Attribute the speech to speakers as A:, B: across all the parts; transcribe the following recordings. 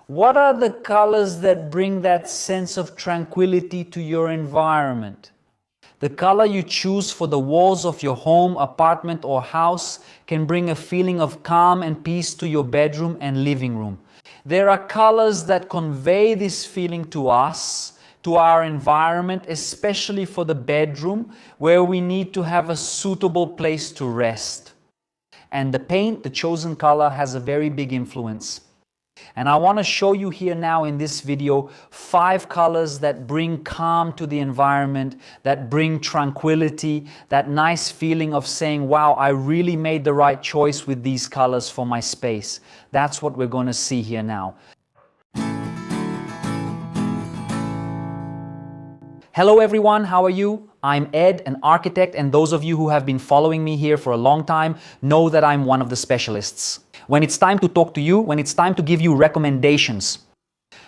A: What are the colors that bring that sense of tranquility to your environment? The color you choose for the walls of your home, apartment, or house can bring a feeling of calm and peace to your bedroom and living room. There are colors that convey this feeling to us, to our environment, especially for the bedroom, where we need to have a suitable place to rest. And the paint, the chosen color, has a very big influence. And I want to show you here now in this video 5 colors that bring calm to the environment, that bring tranquility, that nice feeling of saying, wow, I really made the right choice with these colors for my space. That's what we're going to see here now. Hello everyone, how are you? I'm Ed, an architect, and those of you who have been following me here for a long time know that I'm one of the specialists. When it's time to talk to you, when it's time to give you recommendations,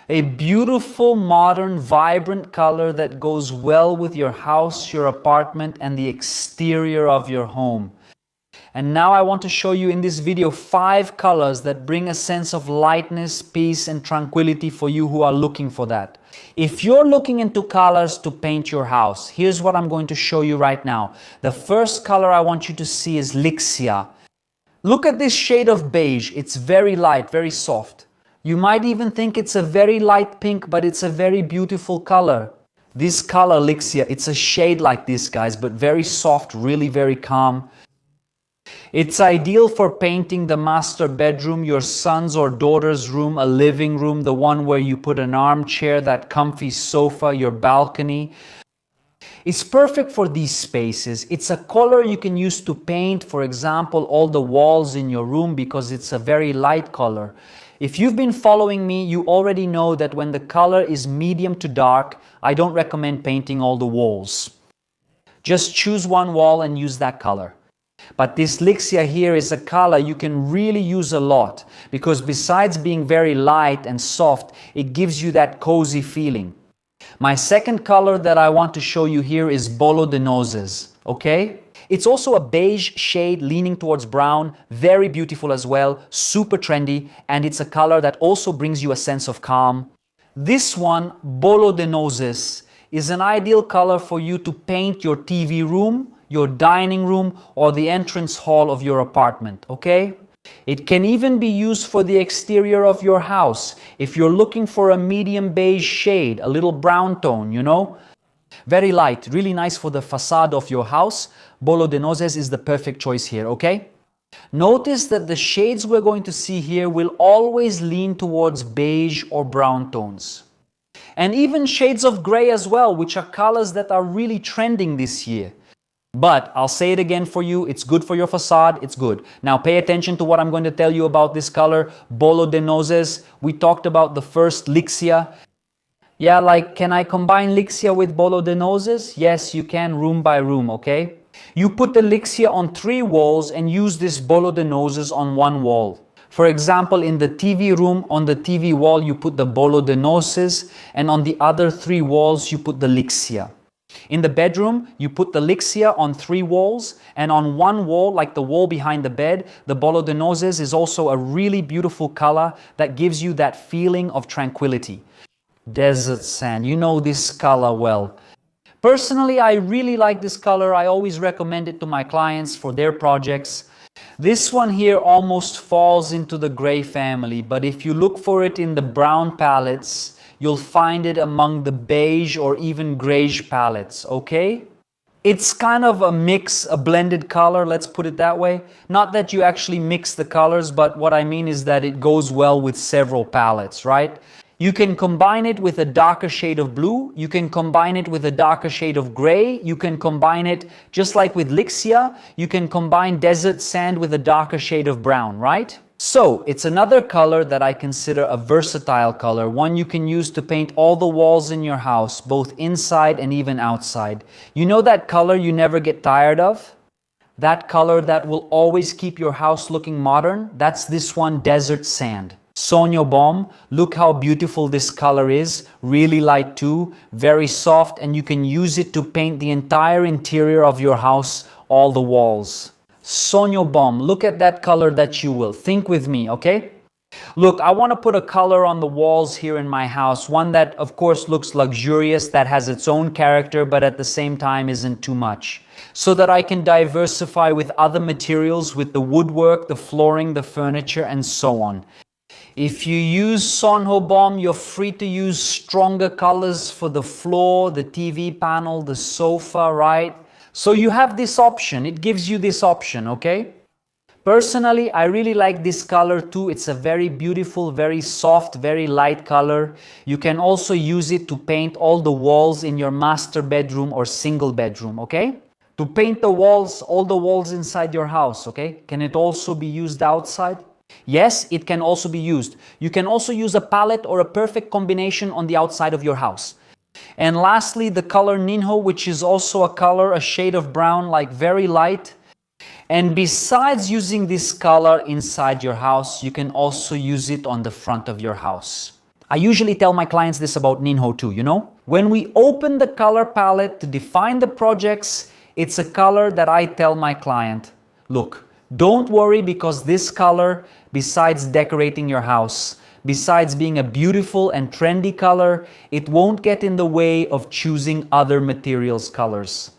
A: a beautiful, modern, vibrant color that goes well with your house, your apartment, and the exterior of your home. And now I want to show you in this video 5 colors that bring a sense of lightness, peace, and tranquility for you who are looking for that. If you're looking into colors to paint your house, here's what I'm going to show you right now. The first color I want you to see is Lixia. Look at this shade of beige. It's very light, very soft. You might even think it's a very light pink, but it's a very beautiful color. This color, Lixia, it's a shade like this, guys, but very soft, really very calm. It's ideal for painting the master bedroom, your son's or daughter's room, a living room, the one where you put an armchair, that comfy sofa, your balcony. It's perfect for these spaces. It's a color you can use to paint, for example, all the walls in your room because it's a very light color. If you've been following me, you already know that when the color is medium to dark, I don't recommend painting all the walls. Just choose one wall and use that color. But this Lixia here is a color you can really use a lot because besides being very light and soft, it gives you that cozy feeling. My second color that I want to show you here is Bolo de Nozes, okay? It's also a beige shade leaning towards brown, very beautiful as well, super trendy, and it's a color that also brings you a sense of calm. This one, Bolo de Nozes, is an ideal color for you to paint your TV room, your dining room, or the entrance hall of your apartment, okay? It can even be used for the exterior of your house. If you're looking for a medium beige shade, a little brown tone, you know? Very light, really nice for the facade of your house. Bolo de Nozes is the perfect choice here, okay? Notice that the shades we're going to see here will always lean towards beige or brown tones. And even shades of gray as well, which are colors that are really trending this year. But I'll say it again for you, it's good for your facade, it's good. Now pay attention to what I'm going to tell you about this color, Bolo de Nozes. We talked about the first, Lixia. Yeah, like, can I combine Lixia with Bolo de Nozes? Yes, you can, room by room, okay? You put the Lixia on 3 walls and use this Bolo de Nozes on 1 wall. For example, in the TV room, on the TV wall, you put the Bolo de Nozes, and on the other 3 walls, you put the Lixia. In the bedroom, you put the Lixia on 3 walls, and on 1 wall, like the wall behind the bed, the Bolo de Nozes is also a really beautiful color that gives you that feeling of tranquility. Desert sand, you know this color well. Personally, I really like this color. I always recommend it to my clients for their projects. This one here almost falls into the gray family, but if you look for it in the brown palettes, you'll find it among the beige or even grayish palettes, okay? It's kind of a mix, a blended color, let's put it that way. Not that you actually mix the colors, but what I mean is that it goes well with several palettes, right? You can combine it with a darker shade of blue, you can combine it with a darker shade of gray, you can combine it, just like with Lixia, you can combine desert sand with a darker shade of brown, right? So, it's another color that I consider a versatile color, one you can use to paint all the walls in your house, both inside and even outside. You know that color you never get tired of? That color that will always keep your house looking modern? That's this one, desert sand. Sonho, look how beautiful this color is, really light too, very soft, and you can use it to paint the entire interior of your house, all the walls. Sonho, look at that color that you will. Think with me, okay? Look, I want to put a color on the walls here in my house, one that of course looks luxurious, that has its own character, but at the same time isn't too much, so that I can diversify with other materials, with the woodwork, the flooring, the furniture, and so on. If you use Sonho Bomb, you're free to use stronger colors for the floor, the TV panel, the sofa, right? So you have this option. It gives you this option, okay? Personally, I really like this color too. It's a very beautiful, very soft, very light color. You can also use it to paint all the walls in your master bedroom or single bedroom, okay? To paint the walls, all the walls inside your house, okay? Can it also be used outside? Yes, it can also be used. You can also use a palette or a perfect combination on the outside of your house. And lastly, the color Ninho, which is also a color, a shade of brown, like very light. And besides using this color inside your house, you can also use it on the front of your house. I usually tell my clients this about Ninho too, you know? When we open the color palette to define the projects, it's a color that I tell my client, look, don't worry, because this color, besides decorating your house, besides being a beautiful and trendy color, it won't get in the way of choosing other materials colors.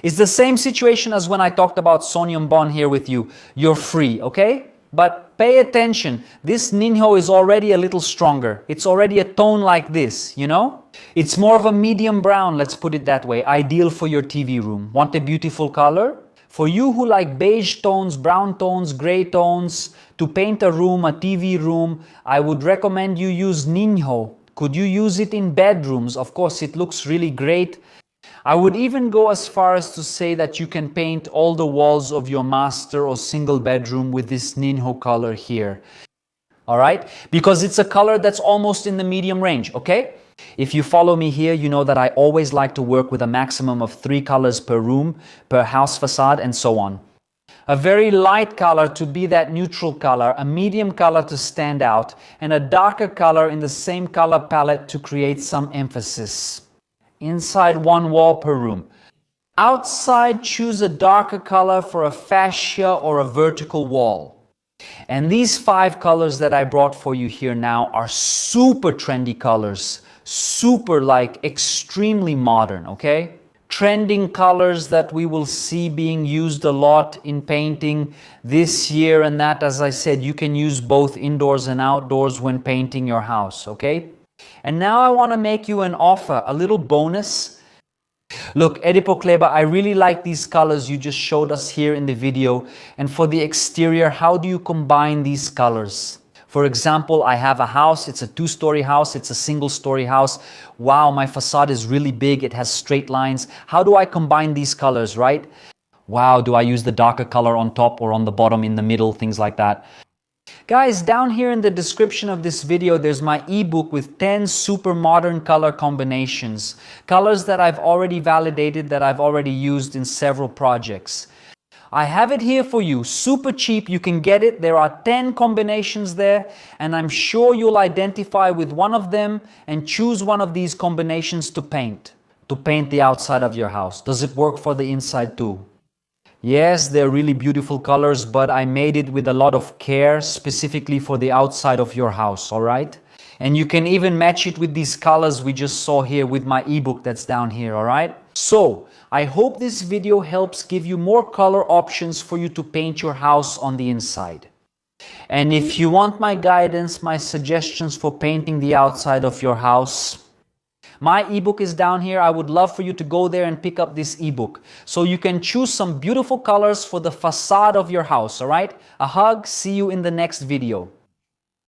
A: It's the same situation as when I talked about Sonho Bon here with you. You're free, okay? But pay attention, this Ninho is already a little stronger. It's already a tone like this, you know? It's more of a medium brown, let's put it that way, ideal for your TV room. Want a beautiful color? For you who like beige tones, brown tones, gray tones, to paint a room, a TV room, I would recommend you use Ninho. Could you use it in bedrooms? Of course, it looks really great. I would even go as far as to say that you can paint all the walls of your master or single bedroom with this Ninho color here. All right? Because it's a color that's almost in the medium range, okay? If you follow me here, you know that I always like to work with a maximum of 3 colors per room, per house facade, and so on. A very light color to be that neutral color, a medium color to stand out, and a darker color in the same color palette to create some emphasis. Inside, 1 wall per room. Outside, choose a darker color for a fascia or a vertical wall. And these 5 colors that I brought for you here now are super trendy colors. Super, like, extremely modern, okay? Trending colors that we will see being used a lot in painting this year and that. As I said, you can use both indoors and outdoors when painting your house, okay? And now I want to make you an offer, a little bonus. Look, Edipo Kleber, I really like these colors you just showed us here in the video. And for the exterior, how do you combine these colors? For example, I have a house, it's a 2-story house, it's a single-story house. Wow, my facade is really big, it has straight lines. How do I combine these colors, right? Wow, do I use the darker color on top or on the bottom, in the middle, things like that? Guys, down here in the description of this video, there's my ebook with 10 super modern color combinations. Colors that I've already validated, that I've already used in several projects. I have it here for you, super cheap, you can get it. There are 10 combinations there, and I'm sure you'll identify with one of them and choose one of these combinations to paint the outside of your house. Does it work for the inside too? Yes, they're really beautiful colors, but I made it with a lot of care, specifically for the outside of your house, all right? And you can even match it with these colors we just saw here with my ebook that's down here, all right? So, I hope this video helps give you more color options for you to paint your house on the inside. And if you want my guidance, my suggestions for painting the outside of your house, my ebook is down here. I would love for you to go there and pick up this ebook, so you can choose some beautiful colors for the facade of your house, all right? A hug, see you in the next video.